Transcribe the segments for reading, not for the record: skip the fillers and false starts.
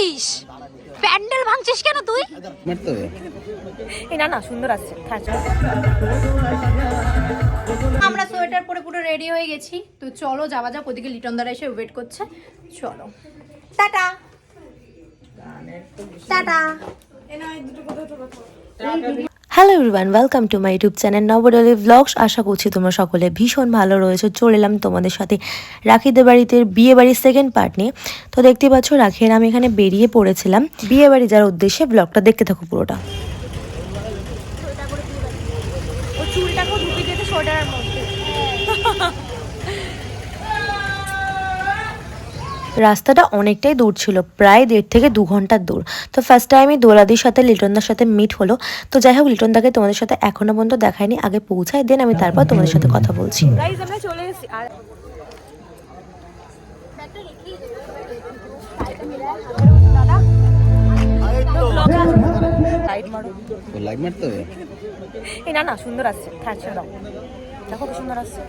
ইস, প্যান্ডেল ভাঙছিস কেন তুই? মারতে হবে। এই না সুন্দর আসছে। আমরা সোয়েটার পরে পুরো রেডি হয়ে গেছি, তো চলো যাওয়া যাক। ওদিকে লিটন দারা এসে ওয়েট করছে, চলো। Tata tata. Hello everyone, welcome to my YouTube channel নবডলি ব্লগস। আশা করছি তোমরা সকলে ভীষণ ভালো রয়েছো। চলে এলাম তোমাদের সাথে রাখিদের বাড়িতে বিয়ে বাড়ির সেকেন্ড পার্ট নিয়ে। তো দেখতে পাচ্ছ রাখির আমি এখানে বেরিয়ে পড়েছিলাম বিয়ে বাড়ি যাওয়ার উদ্দেশ্যে। ব্লগটা দেখতে থাকো পুরোটা। রাস্তাটা অনেকটাই দূর ছিল, প্রায় 1.5 থেকে 2 ঘন্টার দূর। তো ফার্স্ট টাইমই দোলাদির সাথে লিটনদার সাথে মিট হলো। তো যাই হোক, লিটনদাকে তোমাদের সাথে এখনো পর্যন্ত দেখায়নি, আগে পৌঁছায় দেন আমি তারপর তোমাদের সাথে কথা বলছি। আমরা চলে এসেছি। আর লাইক মারতে হবে। এই না সুন্দর আসছে। দাও, দেখো কি সুন্দর আসছে।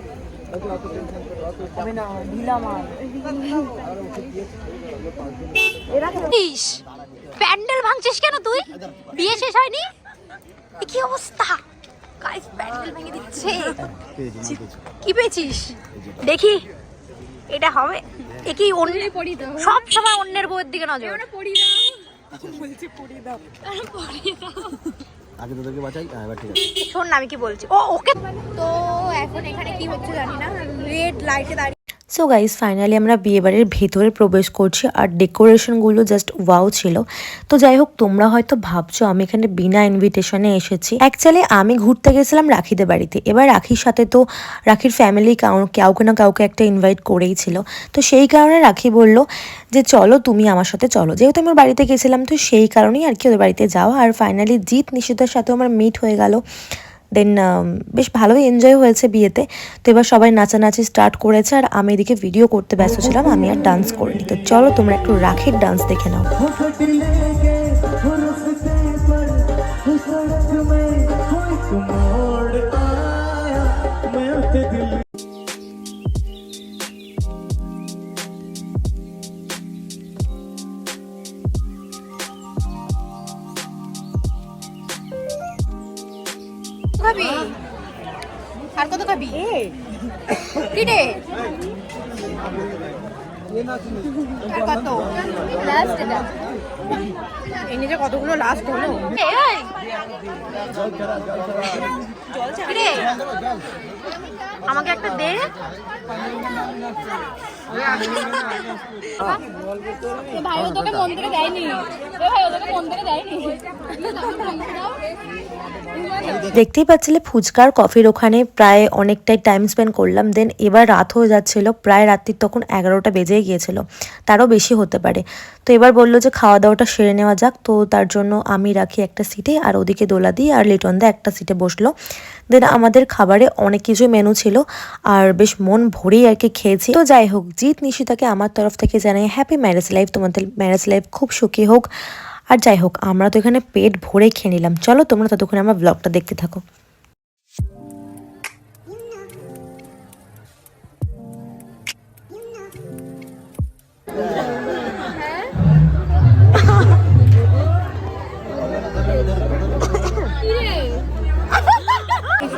প্যান্ডেল ভাঙছিস কেন তুই? বিয়ে শেষ হয়নি? কি অবস্থা, গাইস প্যান্ডেল ভেঙে দিচ্ছে। কি পেয়েছিস দেখি, এটা হবে? এ কি অন্যের পড়ি দাও? সব সময় অন্যের বউয়ের দিকে নজর। পড়ি দাও বলছি, পড়ি দাও, পড়ি দাও। আগে তোদেরকে বাঁচাই। এবার ঠিক আছে, শোন না আমি কি বলছি। ও ওকে। তো এখন এখানে কি হচ্ছে জানি না, রেড লাইটে দাঁড়িয়ে। সো গাইজ, ফাইনালি আমরা বিয়েবাড়ির ভেতরে প্রবেশ করছি, আর ডেকোরেশনগুলো জাস্ট ওয়াও ছিল। তো যাই হোক, তোমরা হয়তো ভাবছো আমি এখানে বিনা ইনভিটেশনে এসেছি। অ্যাকচুয়ালি আমি ঘুরতে গেছিলাম রাখিদের বাড়িতে। এবার রাখির সাথে তো রাখির ফ্যামিলি কাউকে না কাউকে একটা ইনভাইট করেই ছিল। তো সেই কারণে রাখি বলল যে চলো তুমি আমার সাথে চলো। যেহেতু আমার বাড়িতে গেছিলাম, তো সেই কারণেই আর কি ওদের বাড়িতে যাওয়া। আর ফাইনালি জিৎ নিশিতার সাথেও আমার মিট হয়ে গেল। দেন বেশ ভালোই এনজয় হয়েছে বিয়েতে। তো এবার সবাই নাচানাচি স্টার্ট করেছে, আর আমি এদিকে ভিডিও করতে ব্যস্ত ছিলাম, আমি আর ডান্স করিনি। তো চলো তোমরা একটু রাখির ডান্স দেখে নাও। খাবি আর কত খাবি? কিরে কত লাস্ট? এটা এই নিজে কতগুলো লাস্ট হলো। কিরে আমাকে একটা দে। ভাই ও তোকে মন থেকে দেয়নি, ভাই ও তোকে মন থেকে দেয়নি। দেখতেই পাচ্ছিলে ফুচকার কফির ওখানে প্রায় অনেকটাই টাইম স্পেন্ড করলাম। দেন এবার রাত হয়ে যাচ্ছিল, প্রায় রাত্রির তখন 11টা বেজেই গিয়েছিল, তারও বেশি হতে পারে। তো এবার বললো যে খাওয়া দাওয়াটা সেরে নেওয়া যাক। তো তার জন্য আমি রাখি একটা সিটে, আর ওদিকে দোলাদি আর লিটনদা একটা সিটে বসলো। দেন আমাদের খাবারে অনেক কিছু মেনু ছিল, আর বেশ মন ভরেই আর কি খেয়েছি। তো যাই হোক, জিৎ নিশিতাকে আমার তরফ থেকে জানাই হ্যাপি ম্যারেজ লাইফ, তোমাদের ম্যারেজ লাইফ খুব সুখী হোক। আর যাই হোক, আমরা তো এখানে পেট ভরে খেয়ে নিলাম। চলো তোমরা ততক্ষণে আমার ব্লগটা দেখতে থাকো।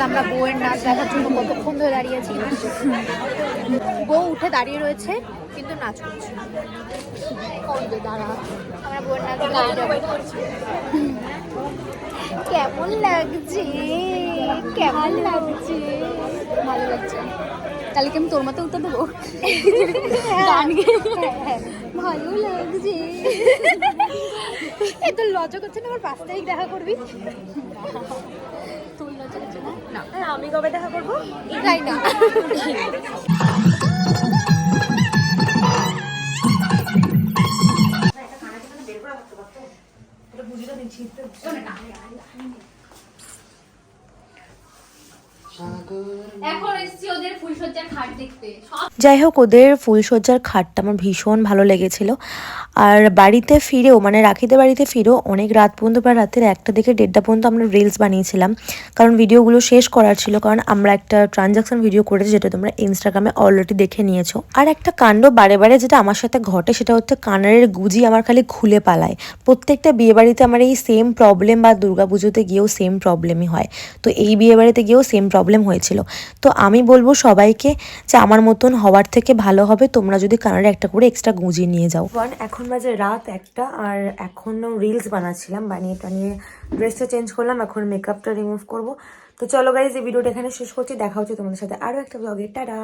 আমরা বউয়ের নাচ দেখার জন্য কতক্ষণ ধরে দাঁড়িয়েছি। বউ উঠে দাঁড়িয়ে রয়েছে কিন্তু নাচ করছে। দাঁড়া, আমরা বউয়ের নাচ কেমন লাগছে? কেমন লাগছে? ভালো লাগছে। কালকে আমি তোর মতো উত্তর দেবো। ভালো লাগছে। এ তোর লজ্জা করছে না? আমার 5 তারিখ দেখা করবি। তোর লজ্জা করছে না? আমি কবে দেখা করবো? তাই না? এখন এসেছি ওদের ফুলসজ্জার ঘাট দেখতে। যাই হোক, ওদের ফুলসজ্জার খাটটা আমার ভীষণ ভালো লেগেছিল। আর বাড়িতে ফিরেও মানে রাখিদের বাড়িতে ফিরেও অনেক রাত পর্যন্ত, প্রায় রাতের 1টা থেকে 1:30টা পর্যন্ত আমরা রিলস বানিয়েছিলাম, কারণ ভিডিওগুলো শেষ করার ছিল। কারণ আমরা একটা ট্রানজাকশন ভিডিও করেছি যেটা তোমরা ইনস্টাগ্রামে অলরেডি দেখে নিয়েছো। আর একটা কাণ্ড বারে বারে যেটা আমার সাথে ঘটে সেটা হচ্ছে কানারের গুজি আমার খালি খুলে পালায়। প্রত্যেকটা বিয়েবাড়িতে আমার এই সেম প্রবলেম, বা দুর্গাপুজোতে গিয়েও সেম প্রবলেমই হয়। তো এই বিয়েবাড়িতে গিয়েও সেম প্রবলেম হয়েছিল। তো আমি বলবো সবাইকে যে আমার মতন হওয়ার থেকে ভালো হবে তোমরা যদি কানারে একটা করে এক্সট্রা গুঁজি নিয়ে যাও। এখন বাজে রাত 1টা, আর এখনও রিলস বানাচ্ছিলাম, বানিয়ে টানিয়ে ড্রেসটা চেঞ্জ করলাম, এখন মেকআপটা রিমুভ করব। তো চলো গাইজ, এই ভিডিওটা এখানে শেষ করছি, দেখা হচ্ছে তোমাদের সাথে আরও একটা ব্লগে। টাটা।